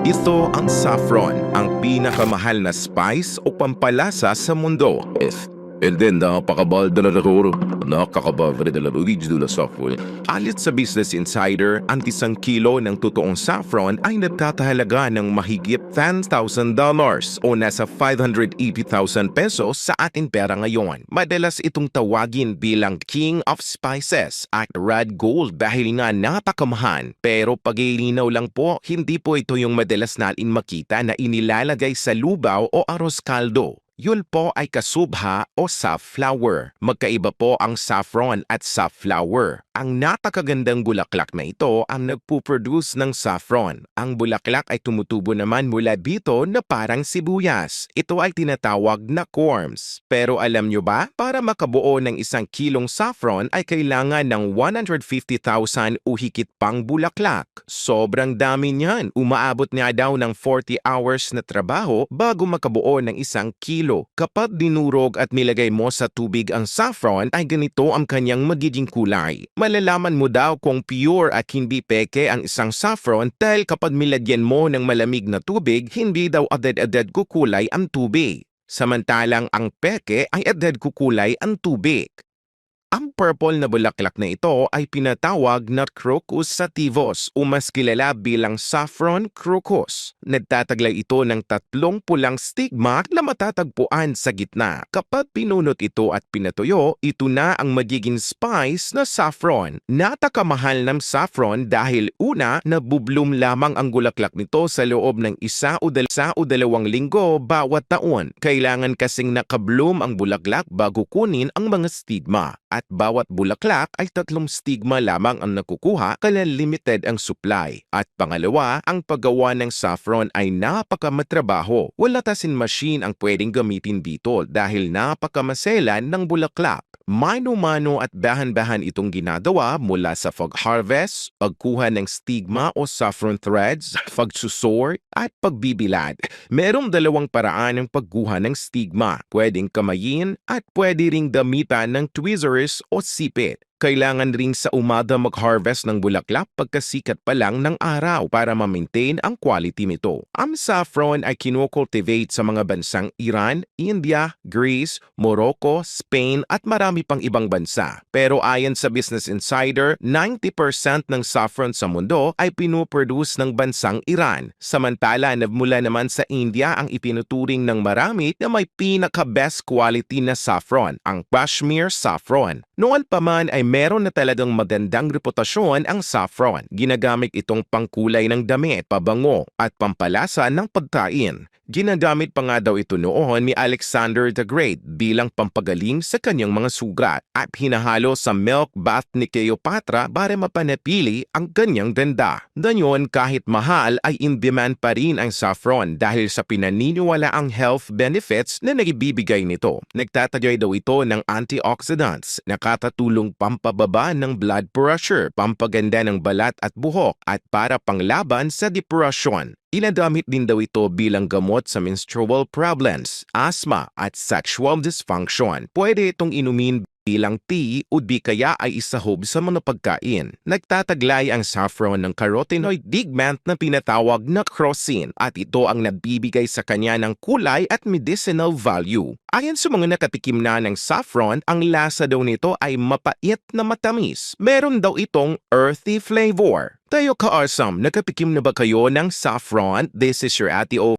Ito ang saffron, ang pinakamahal na spice o pampalasa sa mundo. And then, nakakabavridalaruij saffron. Alit sa Business Insider, ang 1 kilo ng totoong saffron ay nagtatahalaga ng mahigit $10,000 o nasa 580,000 pesos sa ating pera ngayon. Madalas itong tawagin bilang King of Spices at Red Gold dahil nga napakamahal. Pero paglilinaw lang po, hindi po ito yung madalas natin makita na inilalagay sa lubaw o arroz caldo. Yun po ay kasubha o safflower. Magkaiba po ang saffron at safflower. Ang napakagandang bulaklak na ito ang nagpuproduce ng saffron. Ang bulaklak ay tumutubo naman mula dito na parang sibuyas. Ito ay tinatawag na corms. Pero alam nyo ba, para makabuo ng 1 kilong saffron ay kailangan ng 150,000 o higit pang bulaklak. Sobrang dami niyan. Umaabot nga daw ng 40 hours na trabaho bago makabuo ng 1 kilo. Kapag dinurog at nilagay mo sa tubig ang saffron ay ganito ang kanyang magiging kulay. Malalaman mo daw kung pure at hindi peke ang isang saffron dahil kapag nilagyan mo ng malamig na tubig, hindi daw agad-agad kukulay ang tubig. Samantalang ang peke ay agad kukulay ang tubig. Ang purple na bulaklak na ito ay pinatawag na Crocus sativus o mas kilala bilang saffron crocus. Nagtataglay ito ng 3 pulang stigma na matatagpuan sa gitna. Kapag pinunot ito at pinatuyo, ito na ang magiging spice na saffron. Natakamahal ng saffron dahil una, nabubloom lamang ang bulaklak nito sa loob ng 1 o 2 linggo bawat taon. Kailangan kasing nakabloom ang bulaklak bago kunin ang mga stigma. At bawat bulaklak ay 3 stigma lamang ang nakukuha kaya limited ang supply. At pangalawa, ang paggawa ng saffron ay napakamatrabaho. Wala tasin machine ang pwedeng gamitin dito dahil napakamaselan ng bulaklak. Mano-mano at bahan-bahan itong ginagawa mula sa pag-harvest, pagkuha ng stigma o saffron threads, pagsusort at pagbibilad. Merong 2 paraan ng pagkuha ng stigma. Pwedeng kamayin at pwede ring gamitan ng tweezers o sipit. Kailangan ring sa umaga mag-harvest ng bulaklak pagkasikat pa lang ng araw para ma-maintain ang quality nito. Ang saffron ay kinocultivate sa mga bansang Iran, India, Greece, Morocco, Spain at marami pang ibang bansa. Pero ayon sa Business Insider, 90% ng saffron sa mundo ay pinoproduce ng bansang Iran. Samantala, nagmula naman sa India ang itinuturing ng marami na may pinaka-best quality na saffron, ang Kashmir saffron. Noon pa man ay meron na talagang magandang reputasyon ang saffron. Ginagamit itong pangkulay ng damit, pabango at pampalasa ng pagkain. Ginagamit pa nga daw ito noon ni Alexander the Great bilang pampagaling sa kanyang mga sugat at hinahalo sa milk bath ni Cleopatra para mapanatili ang kanyang ganda. Ngayon, kahit mahal ay in demand pa rin ang saffron dahil sa pinaniniwalaang health benefits na nagbibigay nito. Nagtatagay daw ito ng antioxidants, nakatatulong pampababa ng blood pressure, pampaganda ng balat at buhok at para panglaban sa depression. Inagamit din daw ito bilang gamot sa menstrual problems, asthma at sexual dysfunction. Pwede itong inumin bilang tea o di kaya ay isahog sa mga pagkain. Nagtataglay ang saffron ng carotenoid pigment na pinatawag na crocin at ito ang nagbibigay sa kanya ng kulay at medicinal value. Ayon sa mga nakatikim na ng saffron, ang lasa daw nito ay mapait na matamis. Meron daw itong earthy flavor. Tayo ka-awesome, nakatikim na ba kayo ng saffron? This is your Ate O.